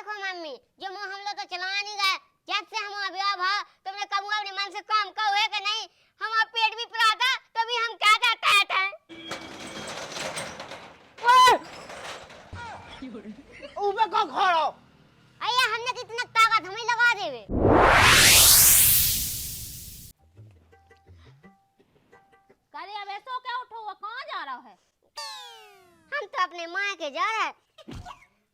देखो मम्मी, जो मुँह हम लोग तो चला नहीं गए, जब से हम अभी तुमने कब अपने मन से काम कहो है कि नहीं, हमारा पेट भी फुला था तो भी हम क्या जाते थे। ऊपर का खड़ो अయ్యా हमने कितना ताकत हमें लगा देवे। करे अब ऐसो क्या उठो हुआ, कहाँ जा रहा है? हम तो अपने माँ के जा रहे हैं,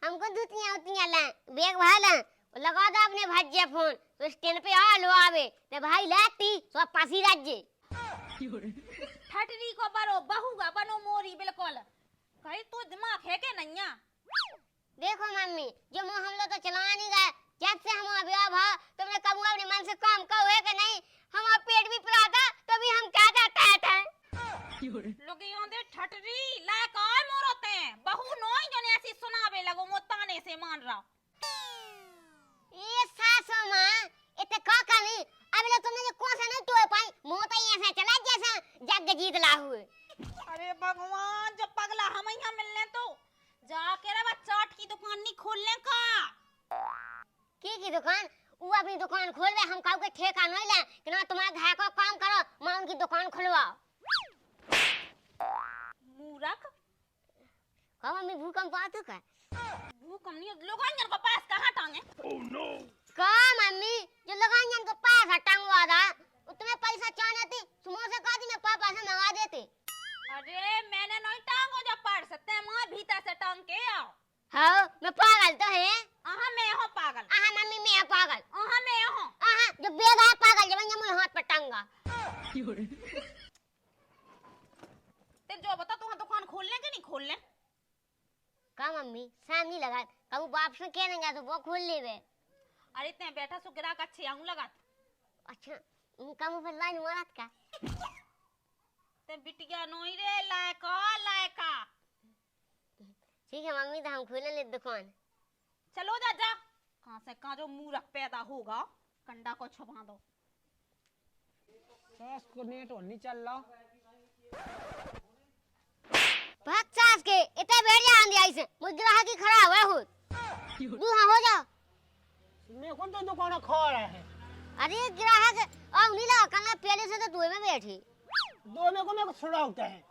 हमको धुतियाँ उतियाँ लाए, बैग भाला लगा दो अपने भज्जे फोन, तो स्टैंड पे आ लो आवे, ते भाई लाती सो पासी राज्य। ठटरी को बरो बहुगा बनो मोरी बिल्कुल, कहीं तो दिमाग है के नहीं? देखो मम्मी, जो मुँह हम लोग तो चला नहीं गए, जब से हम अभी तुमने कब अपने मन से काम कहो है कि नहीं, हमारा पेट भी फुला था तो भी हम क्या जाते थे। लोग योंदे ठटरी लायक और मोरते हैं, बहु नोई जने ऐसी सुनावे लगो मोताने से मान रहा। ये सासू माँ, इतने का कमी, अभी लोग तुमने जो कौन सा नहीं टोए पाई, मोता ही ऐसा चला जैसा जग जीत ला हुए। अरे भगवान, जब पगला हम यहाँ मिलने तो जाके रे चाट की दुकान नहीं खोलने का। की दुकान? वो अपनी दुकान खोल रहे, हम काउ के ठेका नहीं ले कि ना तुम्हारे घर को काम करो, मैं उनकी दुकान खुलवाओ। मूर्ख, कब मम्मी भूकंप आते का? भूकंप नहीं, लोगांजन को पास कहाँ टांगे? Oh no. का मम्मी, जो लगांजन को पास हटांगवा था, तुम्हें पैसा चाहने थी, समोसे का दी मैं पापा से मंगा देते। अरे मैंने नहीं टांगो, जब पढ़ सकते हैं माँ भीतर से टांग के आओ। हाँ, मैं पागल तो है। आहा मैं हूँ पागल। आहा मम्मी मैं पागल। आहा मैं हूँ। आहा जो बेगा है पागल, जब मुझे हाथ पर टांगा। ते जो बता तू दुकान खोलने के नहीं खोलने? का मम्मी, शाम नहीं लगा, कब बाप से कह देंगे तो वो खोल ले वे। अरे इतने बैठा सो गिराक अच्छे आऊं लगा। अच्छा, उनका मुंह पर लाइन मारत का? ते बिटिया नोई रे लायका लायका। ठीक है मम्मी, तो हम खोले ले दुकान। चलो जा जा, कहाँ से कहाँ जो मूर्ख पैदा होगा, कंडा को छुपा दो। सास को नेट नहीं चल रहा। भाग सास के, इतने बैठ जा आंधी आई से, मुझ ग्राहक की खराब है हो। दूहा हो जा। मैं कौन तो दुकान खोल रहा है? अरे ग्राहक अब नहीं लगा, कल पहले से तो दुए में बैठी। दो में को मेरे को छुड़ा होता है।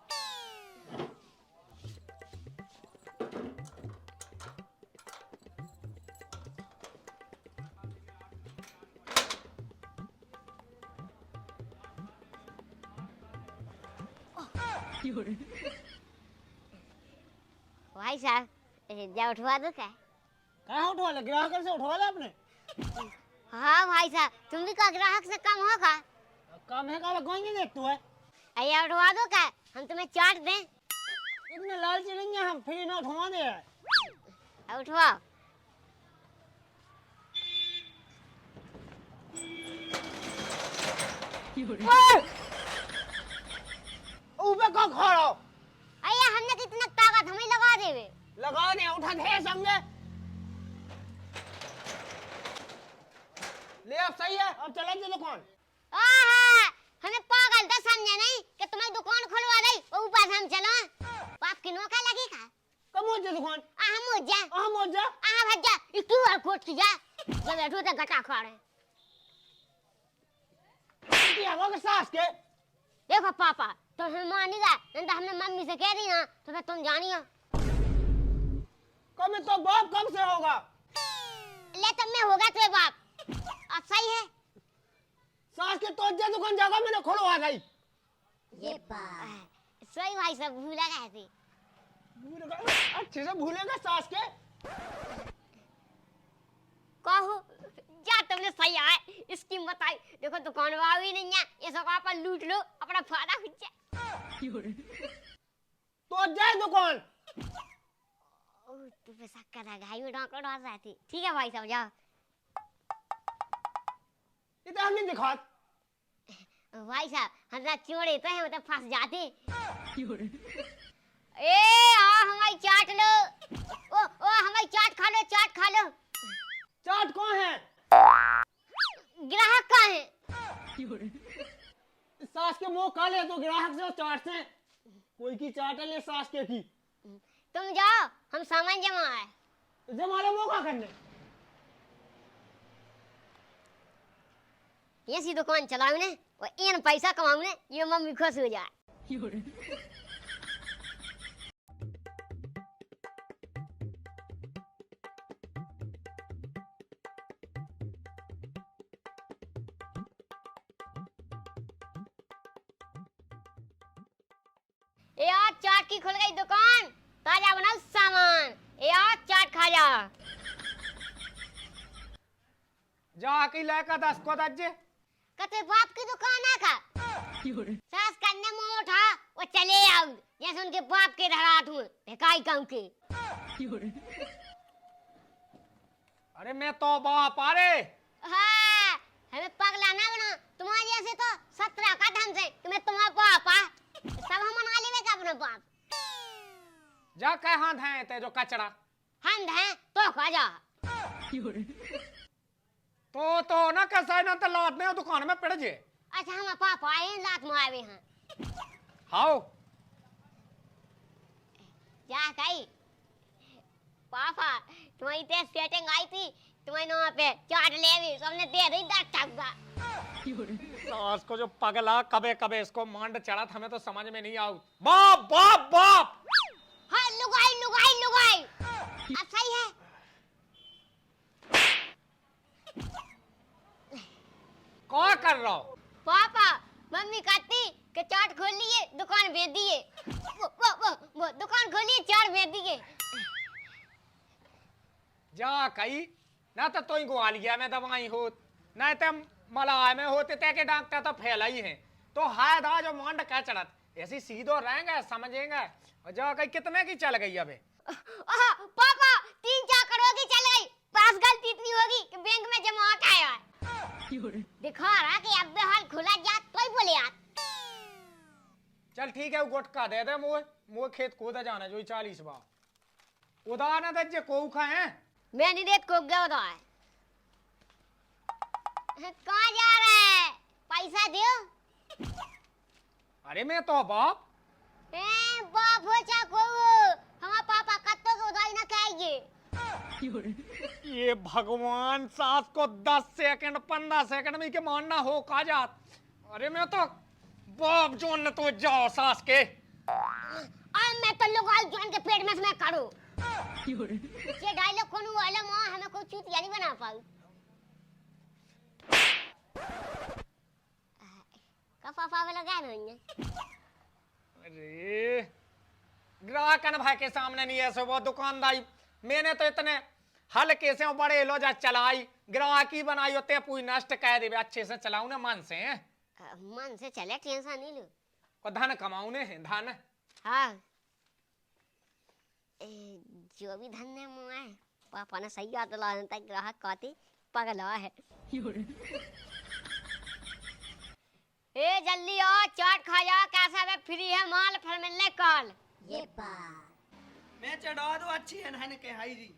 भाई साहब, जा उठवा दो क्या? कहाँ उठवा ले? ग्राहक से उठवा ले आपने? हाँ भाई साहब, तुम भी का ग्राहक से कम होगा? कम है का गोएंगे देख तू है? अయ్యా उठवा दो क्या? हम तुम्हें चाट दें? इतने लालची नहीं है हम, फ्री ना उठवा दे। उठवाओ। ऊपर का खड़ो अయ్యా हमने कितना ताकत हमें लगा देवे। लगा दे, उठा दे समझे? ले अब सही है, अब चला जा दुकान। आहा, हमें पागल तो समझे नहीं कि तुम्हारी दुकान खुलवा दे, वो ऊपर से हम चलो। बाप की नौका लगेगा। कब हो जा दुकान? आहा मुझे, आहा मोड़ जा। आहा भज्जा, क्यूआर कोड की जा। जब बैठो तो गटा खाड़े। क्या होगा सास के? देखो पापा, तो हम मानेगा, नहीं तो हमने मम्मी से कह दी ना, तो फिर तुम जानियो। कब तो बाप कब से होगा? ले तब मैं होगा तेरे बाप। अब सही है। सास के तो जा दुकान जाकर मैंने खुलवा दी। ये बात सही भाई सब भूला गए थे। अच्छे से भूलेगा सास के? कहो जा, तुमने सही आए स्कीम बताई। देखो दुकान वाली नहीं है, ये सब आप लूट लो, अपना फायदा हो जाए। तो जाए दुकान। तू पैसा करा गाई में डांक डाल रही थी। ठीक है भाई साहब जाओ। इतना हमने दिखा। भाई साहब हम ना चोरे तो हैं, मतलब फंस जाते। ए हमारी चाट लो। ओ हमारी चाट खा लो, चाट खा लो। चाट कौन है? ग्राहक का है। सास के मुंह काले तो ग्राहक से चाट से कोई की चाट ले सास के की। तुम जाओ, हम सामान जमा है। जमाले मुंह का करने ऐसी दुकान चलाऊ ने और इन पैसा कमाऊ ने ये मम्मी खुश हो जाए। ए आज चाट की खुल गई दुकान, ताजा बना सामान। ए आज चाट खा जा। जाके लेकर 10 को दज्जे। कते बाप की दुकान है का? सास करने मुंह उठा वो चले आओ जैसे उनके बाप के धरात हूँ भिखाई कहूँ के। अरे मैं तो बाप अरे हाँ हमें पगला ना बना, तुम्हारे जैसे तो 17 का ढंग से तुम्हें तुम्हारा बाप आ सब हम मना लेवे का अपना बाप। जा कह हाथ है ते जो कचरा हम हैं तो खा जा। तो ना कैसा ना तो लाद में दुकान में पड़ जे। अच्छा हम पापा आए लात मारे हैं। हाउ जा कही पापा तुम्हारी ते सेटिंग आई थी तुम्हें वहाँ पे चाट ले भी सबने दे दी 10 टका। सास को जो पगला कबे कबे इसको मांड चढ़ा था हमें तो समझ में नहीं आऊ। बाप बाप बाप हाँ लुगाई लुगाई लुगाई अब सही है। क्या कर रहा हो? पापा मम्मी कहती कि चाट खोल लिए दुकान भेज दिए वो दुकान खोलिए चाट भेज दिए। जा कही ना तो ही ग्वालिया में दवाई हो ना तो मलाह में होते ते के डॉक्टर तो फैला ही है तो हाय दा जो मांड क्या चढ़त ऐसी सीधो रहेंगे समझेंगे। और जा कही कितने की चल गई अबे? पापा 3-4 करोड़ की चल गई, पास गलती इतनी होगी कि बैंक में जमा आया है। दिखा रहा कि अब हाल खुला जा तो ही बोले यार। चल ठीक है वो गुटका दे दे मुझे खेत कूदा जाना जो 40 बार उदा ना दे को खाए मैं नहीं देख को गया उदा है। कहाँ जा रहा है पैसा दियो। अरे मैं तो बाप बाप हो चा को हमारा पापा कत्तो को उधारी ना खाएंगे। ये भगवान सास को 10 सेकंड 15 सेकंड में के मानना हो का जात। अरे मैं तो बाप जोन तो जाओ सास के और मैं तो लोग जोन के पेट में से मैं करूं। ये डायलॉग कौन वाला मां हमें कोई चूतिया नहीं बना पाऊ। कफाफा वाला गाना है। अरे ग्राहकन भाई के सामने नहीं ऐसे वो दुकानदारी मैंने तो इतने हल्के से बड़े लोजा चलाई ग्राहकी बनाई होते पूरी नष्ट कह दे अच्छे से चलाऊ ना मन से मन से चले टेंशन नहीं लो और धन कमाऊ ने धन। हाँ जो भी धन है मुआ है पापा ने सही याद दिला देता ग्राहक कहते पगला है। ए जल्दी आओ चाट खा जा कैसा है फ्री है माल फिर मिलने कल। ये मैं चढ़ा दो अच्छी है नहन के हाई जी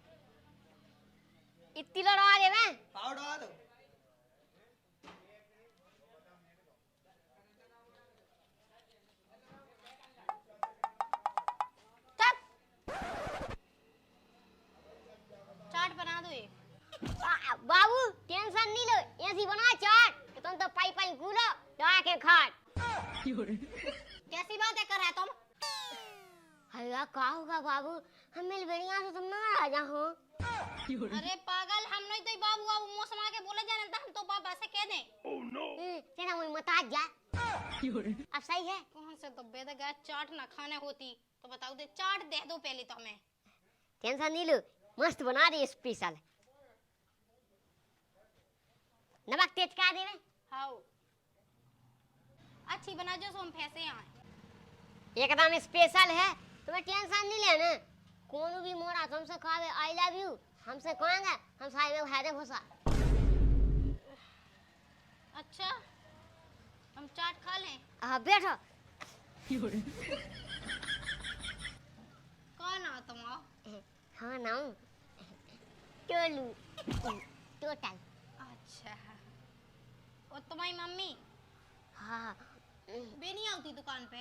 इतनी लड़ा दे मैं पाव डा दो। तब चाट बना दो ये। बाबू टेंशन नहीं लो ऐसी बना चाट कि तुम तो पाई पाई कूलो डा के खाट। कैसी बातें कर रहे हो तुम? हल्ला का होगा बाबू हम मिल बढ़िया से तुम ना आ जाओ। अरे पागल हम नहीं तो बाबू बाबू मुंह समा के बोले जाने हम तो पापा से कह दें। तेरा मुंह मत आ जा। अब सही है कौन से तो बेद गया चाट ना खाने होती तो बताओ दे चाट दे दो पहले तो हमें। टेंशन नहीं लो मस्त बना दे स्पेशल नमक तेज का दे हाउ अच्छी बना जो सो हम फैसे आए एकदम स्पेशल है तुम्हें टेंशन नहीं लेना। कौन भी मोड़ा तुमसे खावे आई लव यू हमसे कहेंगे हम साइड में खाए भूसा। अच्छा हम चाट खा लें। बैठो कौन आ तुम आओ? हाँ ना टोलू टोटल। अच्छा और तुम्हारी मम्मी हाँ बे नहीं आती दुकान पे?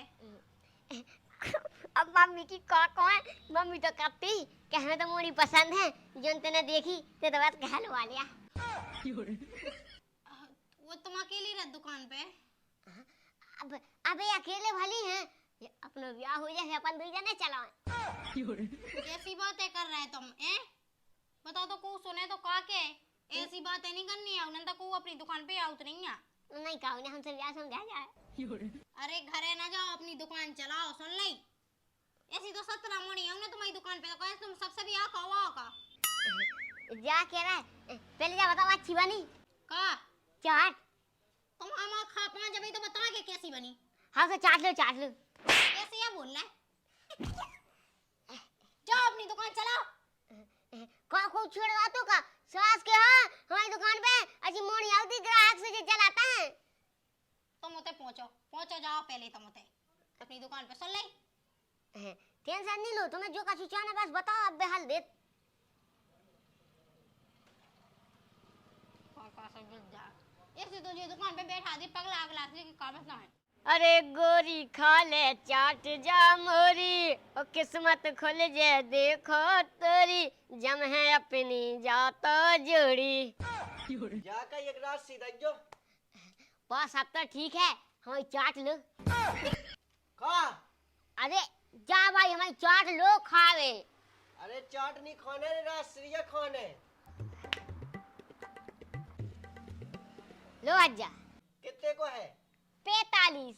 अब मम्मी की कौन मम्मी तो कहती कि हमें तो मोरी पसंद है जो तेने देखी ते तो बस कहलवा लिया। वो तुम अकेली रह दुकान पे? अब अबे अकेले भली हैं, ये अपना ब्याह हो जाए अपन दो जने चलाएं। कैसी बातें कर रहे तुम? बताओ तो को सुने तो का के ऐसी बातें नहीं करनी है। उन्हें तो को अपनी दुकान पे आउत नहीं है। नहीं कहा उन्हें हमसे ब्याह समझा जाए। अरे घरे ना जाओ, अपनी दुकान चलाओ। सुन ली ऐसी तो 17 मोड़ी है उन्हें तुम्हारी दुकान पे, तो कहे तुम सबसे भी आका का जा कह रहा है, पहले जा बताओ अच्छी बनी का चाट। तुम हम खा पाए जब तो बता के कैसी बनी। हाँ तो चाट लो चाट लो। कैसे ये बोल रहा है? जाओ अपनी दुकान चलाओ। का खूब छोड़ बातों का सास के। हाँ हमारी दुकान पे अच्छी मोड़ी आती ग्राहक से जो चलाता है। तुम उते पहुंचो जाओ पहले तुम उते अपनी दुकान पे। सुन ले टेंशन नहीं लो, तुम्हें जो कछु चाहना बस बताओ, अब बेहाल दे। ऐसे तुझे दुकान पे बैठा दी पगला अगला की काम ना है। अरे गोरी खा ले चाट जा मोरी, ओ किस्मत खुल जे देखो तोरी, जम है अपनी जातो जोड़ी। जाकर एक रात सीधा जो बस अब तो ठीक है, हमारी चाट लो। खा। अरे जा भाई हमारी चाट लो खावे। अरे चाट नहीं खाने रे रात सीधा खाने। लो आजा। कितने को है? 45।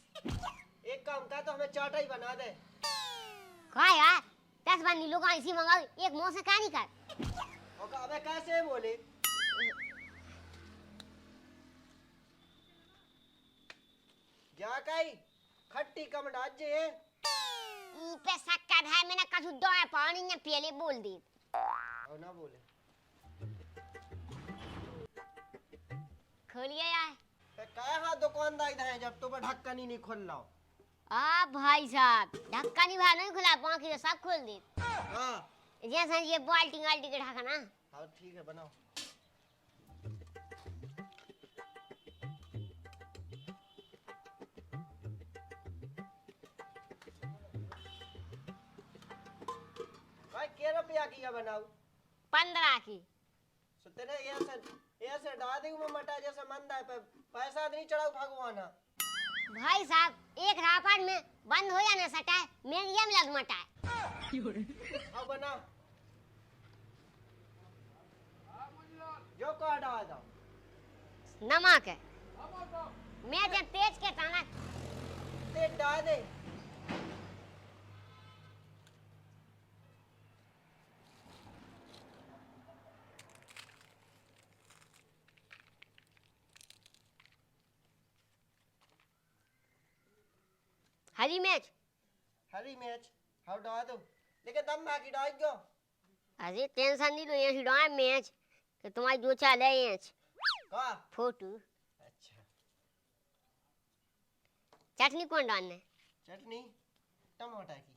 एक काम कर तो हमें चाट ही बना दे। खा यार 10 बनी लोग ऐसी मंगाओ, एक मुंह से कहानी कर। और अबे कैसे बोले? जा कई खट्टी कम डाल जे। ई पे शक्कर है, मैंने कछु दो पानी ने पहले बोल दी। और ना बोले खोलिए यार। काय हाँ दुकानदार इधर है जब तो ढक्कन ही नहीं खोल रहा। आ भाई साहब ढक्कन ही बाहर नहीं खुला, बाकी तो सब खोल दी। हाँ जैसा ये बाल्टी वाल्टी के ढक्कन। हाँ ठीक है बनाओ। भाई क्या रुपया की है बनाओ? 15 की। सो तेरे ऐसे डाल दूं मैं मटा जैसे मंदा है, पैसा नहीं चढ़ाऊ भगवान। भाई साहब एक रापड़ में बंद हो जाने सटा है, मेरियम लग मटा है। अब बना जो को डाल दो। नमक है, मैं जब तेज के ताना ते डाल दे। हरी मिर्च। हरी मिर्च हाँ डाल दो, लेकिन दम बाकी डाल दो। अरे टेंशन नहीं लो, ये हिडवा मैच कि तुम्हारी दो चाल है ये का फोटो। अच्छा चटनी कौन डालने? चटनी टमाटर की।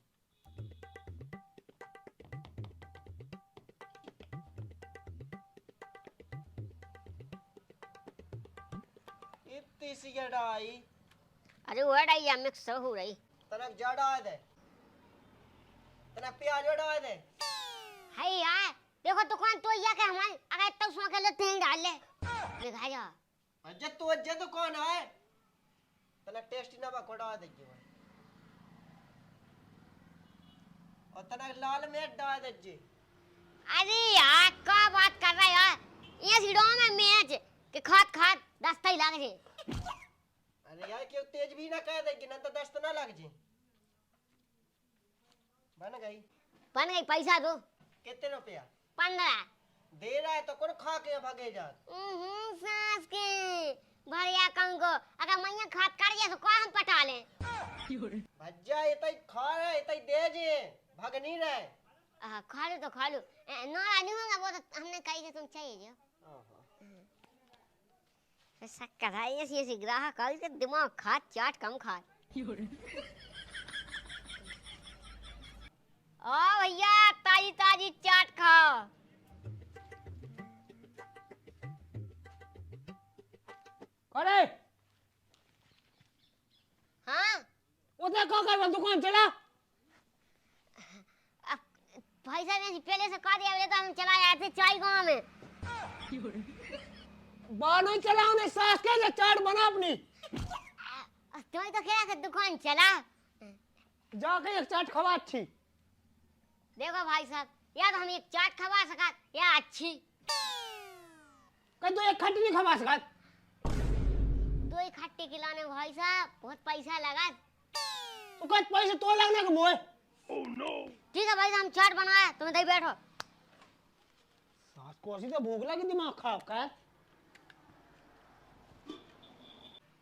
इतनी सी डाई। अरे वो डाई मिक्स हो रही। तनक जा डाल दे, तनक प्याज डाल दे। है यार देखो दुकान तो ये के हमारी, अगर इतना उसमें के लिए तेल डाल ले दिखा जा। अज्जे तो कौन है? तनक टेस्टी ना बको डाल दे जी। और तनक लाल मिर्च डाल दे जी। अरे यार क्या बात कर रहा है यार, ये हिडवा में मैच के खात खात दस्ता ही लग जे। अरे यार क्यों तेज भी ना कह देगी ना तो दस्त ना लग जी। बन गई। बन गई, पैसा दो। कितने रुपया? 15 दे रहा है तो कौन खा के भागे जा। सास के भरिया कंगो अगर मैया खात कर जे तो को हम पटा ले। भज्जा इतई खा रहा है इतई दे जे भाग नहीं रहे। खा लो तो खा लो, ना नहीं होगा वो तो हमने कही कि तुम चाहिए जो। शक्कर है ऐसी ग्राहक आई तो दिमाग खा चाट कम खा। ओ भैया ताजी ताजी चाट खाओ। अरे हाँ उधर क्या कर रहा दुकान चला? भाई साहब ने पहले से कह दिया बोले तो हम चला आए थे चाय गांव में। बानो चलाओ ने सास के जे चाट बना अपनी तुम्हें तो क्या कि दुकान चला। जाके एक चाट खवा अच्छी। देखो भाई साहब, या तो हम एक चाट खवा सका या अच्छी। कहीं तो एक खट्टी नहीं खवा सका। दो ही खट्टे खिलाने भाई साहब बहुत पैसा लगा। तो कुछ पैसे तो लगने के मोए। ठीक है भाई साहब, हम चाट बनाया, तुम इधर ही बैठो। सास को ऐसी तो भूख लगी, दिमाग खराब कर।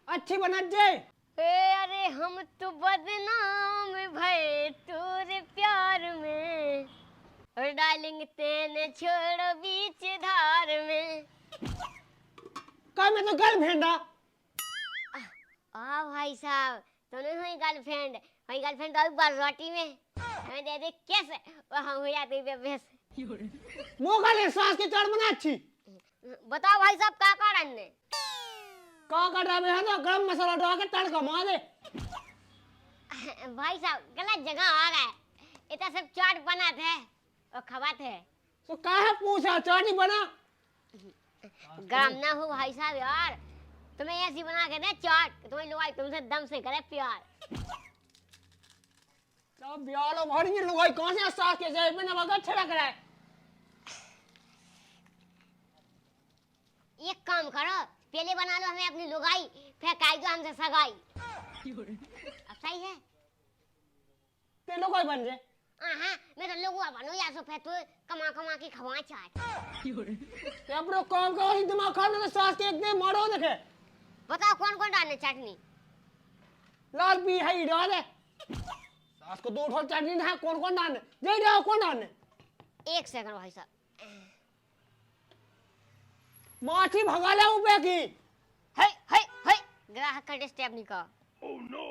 अच्छी बना जे। अरे हम तो बदनाम भये तोरे प्यार में, और डार्लिंग तेने छोड़ो बीच धार में। का मैं तो गर्लफ्रेंड भाई साहब, तुमने हुई गर्लफ्रेंड, हुई गर्लफ्रेंड तो बाराती में हमें दे दे कैसे वो हम हो जाते बेबस। मौका ले सास की चाट बना अच्छी। बताओ भाई साहब क्या कारण ने? का डाले है ना गरम मसाला डाल के तड़का मार दे। भाई साहब गलत जगह आ गए, इतना सब चाट बना थे और खवाते हैं। तो काहे पूछा चाट ही बना। गरम ना हो भाई साहब यार, तुम्हें ऐसी बना के दे चाट तुम्हें लुगाई तुमसे दम से करे प्यार। तो ब्यालो भरी लुगाई कौन से सास के जेब में ना मगर छिड़क रहा है। एक काम करो, पहले बना लो हमें अपनी लुगाई, फिर काई दो हमसे सगाई। अब सही है? ते लुगाई बन जे। हाँ, मैं तो लोगों बनू या सो फिर तू कमा कमा के खवा चाट। ते अपनो काम का ही दिमाग खा ना सास के एक दे मारो देखे। बताओ कौन कौन डालने चटनी? लाल पी है ही डाले। सास को दो ठोर चटनी है, कौन कौन डालने जे डाल कौन डालने। एक सेकंड भाई साहब, माछी भगा ले ऊपर की। है ग्राहक का डिस्टर्ब नहीं कर। Oh no.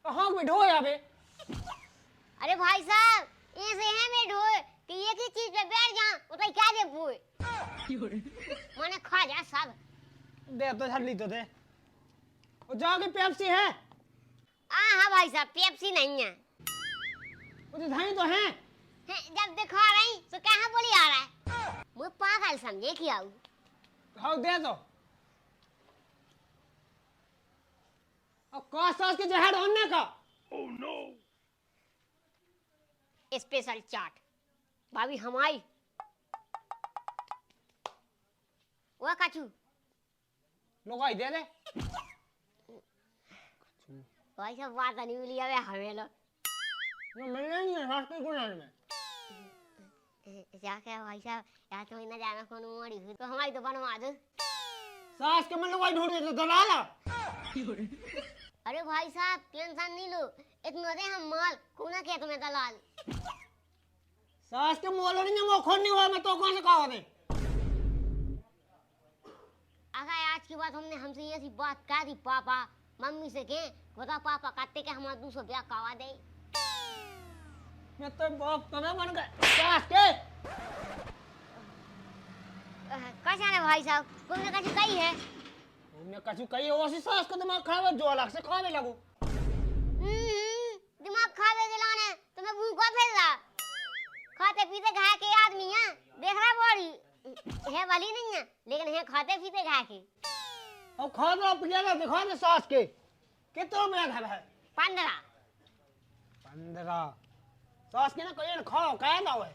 हाँ मैं ढो या बे। अरे भाई साहब ऐसे है मैं ढो कि एक ही चीज पे बैठ जा उतना क्या दे पूए मैंने खा जा सब। दे तो छल्ली तो दे। और जाके पेप्सी है। हाँ भाई साहब पेप्सी नहीं है। मुझे धाई तो है। जब दिखा रही तो कहाँ बोली आ रहा है, मुझे पागल समझे कि आऊ। हाँ दे दो। अब का सास के जहर होने का। Oh no. स्पेशल चाट भाभी हमारी वो कचू लुगाई दे दे। भाई साहब बात नहीं मिली है हमें लो ये मिलने नहीं है सास के गुनाह में। क्या क्या भाई साहब यार तो इतना जाना कौन मोड़ी हुई तो हमारी तो बनवा दो। सास के मन लुगाई ढूंढ तो दलाला। अरे भाई साहब टेंशन नहीं लो, इतना दे हम माल कोना के तुम्हें दलाल। सास के मोलो नहीं मो खोन नहीं हुआ मैं तो कौन से कहा दे। अगर आज की बात हमने हमसे ऐसी बात कह दी पापा मम्मी से के बता पापा कहते के हमारा 200 ब्याह करवा दे। मैं तो बाप कमे बन गए सास के। कैसा है भाई साहब तुमने कैसे कही है? मैं कछु कही ओसी सास का दिमाग खराब है जो अलग से खावे लगू। दिमाग खावे के लाने तुम्हें भूखा फिर रहा खाते पीते घाय के आदमी है देख रहा बड़ी है वाली नहीं है लेकिन है खाते पीते घाय के। अब खा दो पिया दिखा दे सास के कितना में घर है। 15 सास के ना कोई खाओ कह ना है।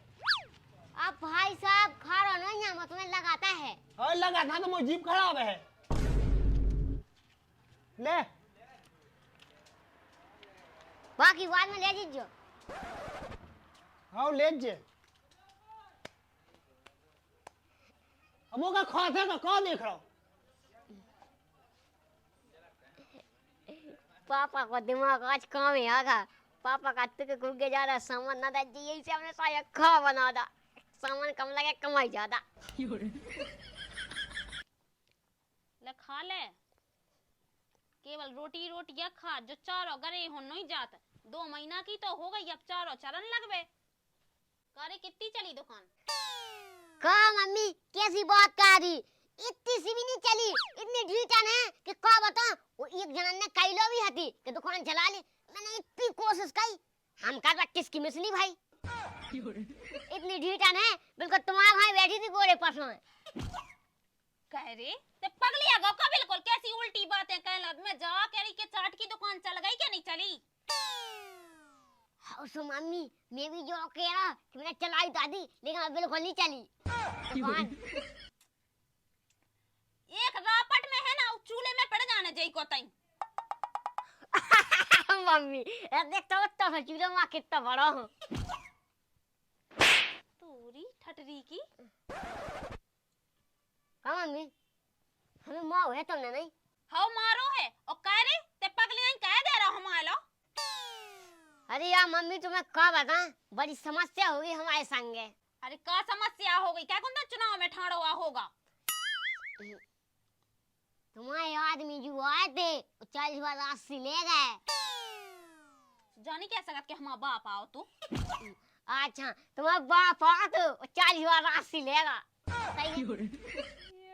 अब भाई साहब खा रहा नहीं है तुम्हें लगाता है। और लगा था तो मुझे जीभ खराब है। ले बाकी बाद में ले जीजो। हाँ ले जे। अब वो का खाते का कौन देख रहा हूँ। पापा को दिमाग आज काम ही आगा पापा का तुक गुगे जा रहा सामान ना दे यही से हमने साया खा बना दा सामान कम लगे कमाई ज्यादा। ले खा ले केवल रोटी रोटियां खा जो चारों गरे हो नहीं जात 2 महीना की तो हो गई अब चारों चरण लगवे करे कितनी चली दुकान। का मम्मी कैसी बात कर रही इतनी सी भी नहीं चली इतनी ढीठन है कि का बता वो एक जनन ने कैलो भी हती कि दुकान चला ले मैंने इतनी कोशिश की हम कर किसकी मिसली भाई इतनी ढीठन है बिल्कुल तुम्हारे भाई बैठी थी गोरे परसों कह रे ते पगली गो का बिल्कुल कैसी उल्टी बातें कहला मैं जा कह रही के चाट की दुकान चल गई क्या नहीं चली। हाँ सो मम्मी मैं भी जो कह रहा कि मैंने चलाई दादी लेकिन अब बिल्कुल नहीं चली दुकान। एक रापट में है ना चूल्हे में पड़ जाने जई को तई। मम्मी देख तो चूल्हे में कितना बड़ा हूँ। तोरी ठटरी की हाँ मम्मी हमें माँ है तुमने नहीं। हाउ मारो है और कह रे ते पगली नहीं कह दे रहा हमारा। अरे यार मम्मी तुम्हें क्या बताएं बड़ी समस्या होगी हमारे संग। अरे का समस्या हो गई क्या कौन चुनाव में ठाड़ो हुआ होगा। तुम्हारे आदमी जो आए थे 40 वाला 80 ले गए। जानी क्या सकत के हमारा बाप आओ तू। अच्छा तुम्हारा बाप आ तो 40 वाला 80 लेगा सही है।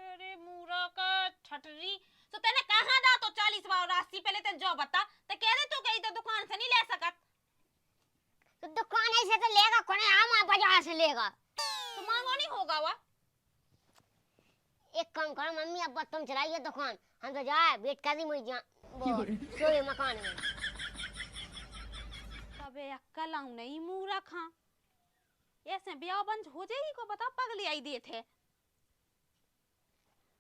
अरे मूरा का ठटरी तो तेने कहां दा तो 40 वाला 80 पहले ते जो बता ते कह दे तू कहीं तो दुकान से नहीं ले सकत। तो दुकान ऐसे तो लेगा कौन आम बाजार से लेगा तो मांगो नहीं होगा वा। एक काम करो मम्मी अब तुम चलाइए दुकान हम तो जाए वेट कर दी मुझे सोए मकान में। अबे अक्कल आऊं नहीं मूरा खा ऐसे ब्याह बंद हो जाएगी को बता पगली आई दिए थे